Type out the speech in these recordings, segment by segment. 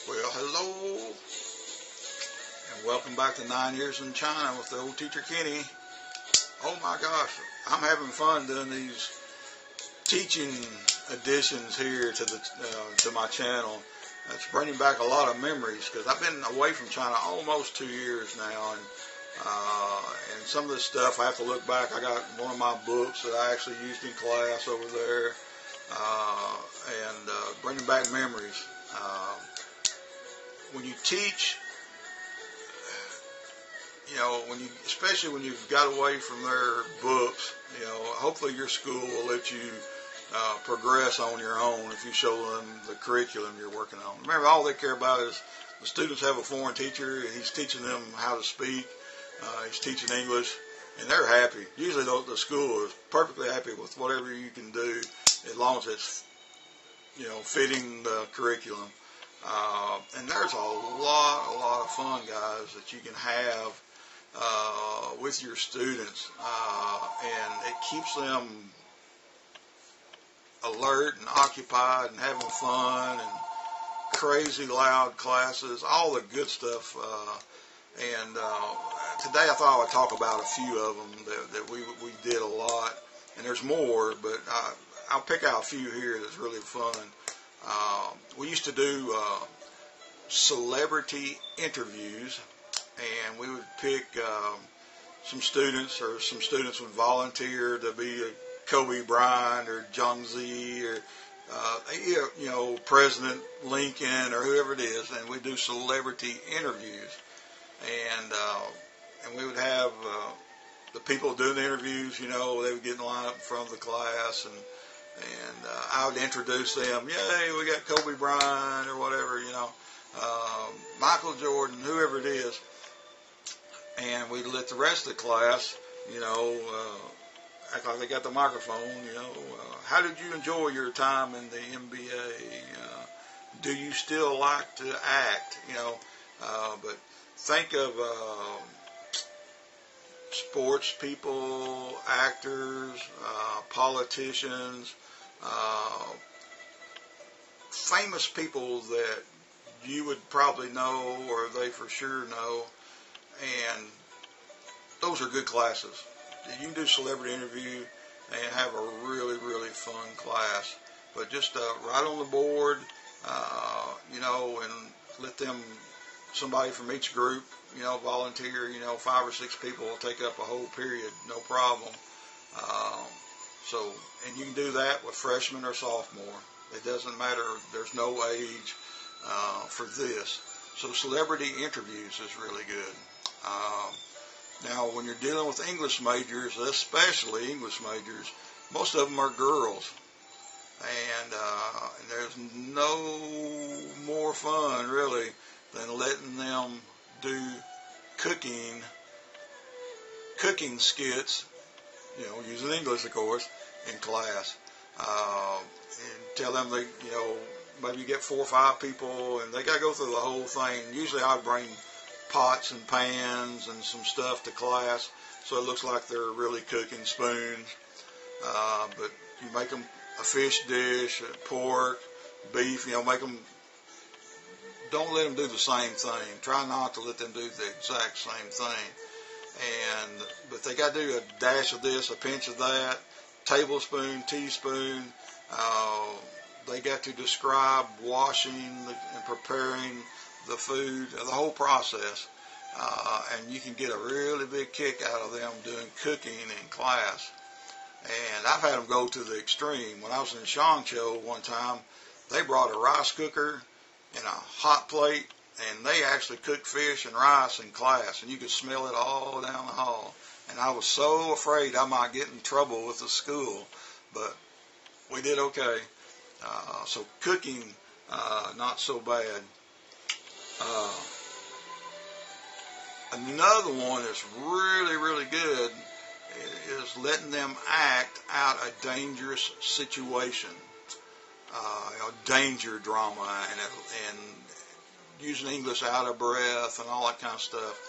Well, hello, and welcome back to 9 Years in China with the old teacher Kenny. Oh my gosh, I'm having fun doing these teaching additions here to my channel. It's bringing back a lot of memories because I've been away from China almost 2 years now, and some of this stuff I have to look back. I got one of my books that I actually used in class over there, and bringing back memories. When you teach, especially when you've got away from their books, hopefully your school will let you progress on your own if you show them the curriculum you're working on. Remember, all they care about is the students have a foreign teacher, and he's teaching them how to speak, he's teaching English, and they're happy. Usually the school is perfectly happy with whatever you can do as long as it's, fitting the curriculum. And there's a lot of fun, guys, that you can have with your students, and it keeps them alert and occupied and having fun and crazy loud classes, all the good stuff. And today I thought I would talk about a few of them that we did a lot, and there's more, but I'll pick out a few here that's really fun. We used to do celebrity interviews, and we would pick some students would volunteer to be Kobe Bryant or Zhang Zi or President Lincoln or whoever it is, and we do celebrity interviews, and we would have the people doing the interviews, they would get in line up in front of the class, and I would introduce them. Yay, we got Kobe Bryant or whatever, Michael Jordan, whoever it is, and we'd let the rest of the class, act like they got the microphone. How did you enjoy your time in the NBA? Do you still like to act? But think of sports people, actors, politicians, famous people that you would probably know or they for sure know, and those are good classes. You can do celebrity interview and have a really, really fun class, but just right on the board, and let them, somebody from each group, volunteer, 5 or 6 people will take up a whole period, no problem. And you can do that with freshman or sophomore. It doesn't matter. There's no age for this. So celebrity interviews is really good. Now, when you're dealing with English majors, especially English majors, most of them are girls. And there's no more fun, really, than letting them do cooking skits, using English, of course, in class. And tell them they, maybe you get 4 or 5 people, and they got to go through the whole thing. Usually I bring pots and pans and some stuff to class, so it looks like they're really cooking, spoons. But you make them a fish dish, pork, beef, make them, don't let them do the same thing. Try not to let them do the exact same thing. But they got to do a dash of this, a pinch of that, tablespoon, teaspoon. They got to describe washing and preparing the food, the whole process, and you can get a really big kick out of them doing cooking in class. And I've had them go to the extreme. When I was in Shangzhou one time, they brought a rice cooker and a hot plate, and they actually cooked fish and rice in class, and you could smell it all down the hall. And I was so afraid I might get in trouble with the school, but we did okay. So cooking, not so bad. Another one that's really, really good is letting them act out a dangerous situation, danger drama, and using English out of breath and all that kind of stuff.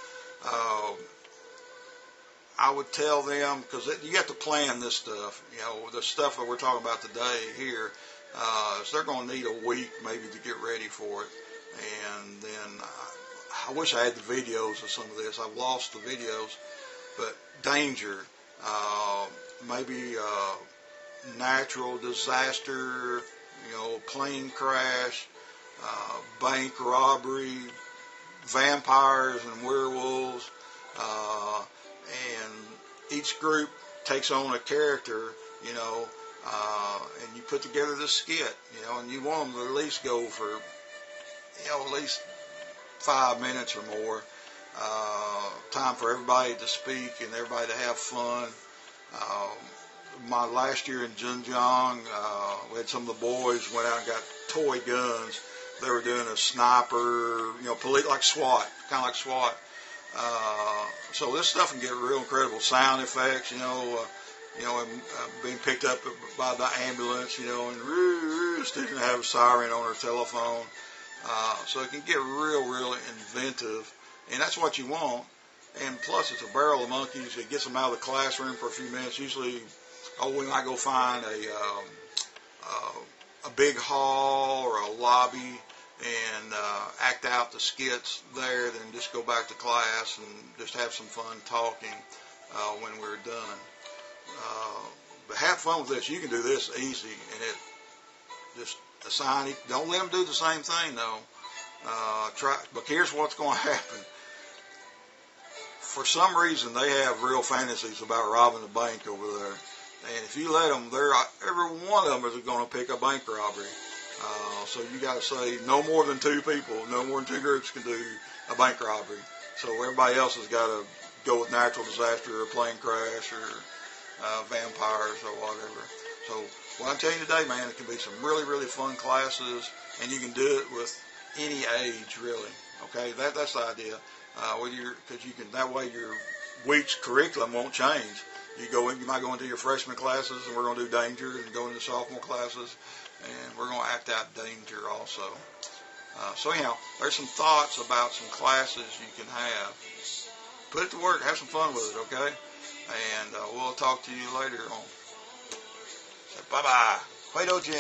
I would tell them, because you have to plan this stuff, the stuff that we're talking about today here, So they're going to need a week maybe to get ready for it. And then I wish I had the videos of some of this. I've lost the videos. But danger, maybe natural disaster, plane crash, bank robbery, vampires and werewolves, and each group takes on a character, and you put together this skit, and you want them to at least go for, at least 5 minutes or more. Time for everybody to speak and everybody to have fun. My last year in Zhenjiang, we had some of the boys went out and got toy guns. They were doing a sniper, like SWAT, kind of like SWAT. So this stuff can get real incredible. Sound effects, and being picked up by the ambulance, and student have a siren on her telephone. So it can get real inventive, and that's what you want. And plus, it's a barrel of monkeys. It gets them out of the classroom for a few minutes. Usually, we might go find a big hall or a lobby and act out the skits there, then just go back to class and just have some fun talking when we're done. But have fun with this. You can do this easy, and it just assign it. Don't let them do the same thing though. But here's what's going to happen. For some reason, they have real fantasies about robbing a bank over there. And if you let them, every one of them is going to pick a bank robbery. So you got to say no more than 2 people, no more than 2 groups can do a bank robbery. So everybody else has got to go with natural disaster or plane crash or vampires or whatever. So what I'm telling you today, man, it can be some really fun classes, and you can do it with any age, really. Okay, that's the idea. Because you can, that way your week's curriculum won't change. You might go into your freshman classes, and we're going to do danger, and go into sophomore classes, and we're going to act out danger also. So anyhow, there's some thoughts about some classes you can have. Put it to work. Have some fun with it, okay? And we'll talk to you later on. So bye-bye. 回头见。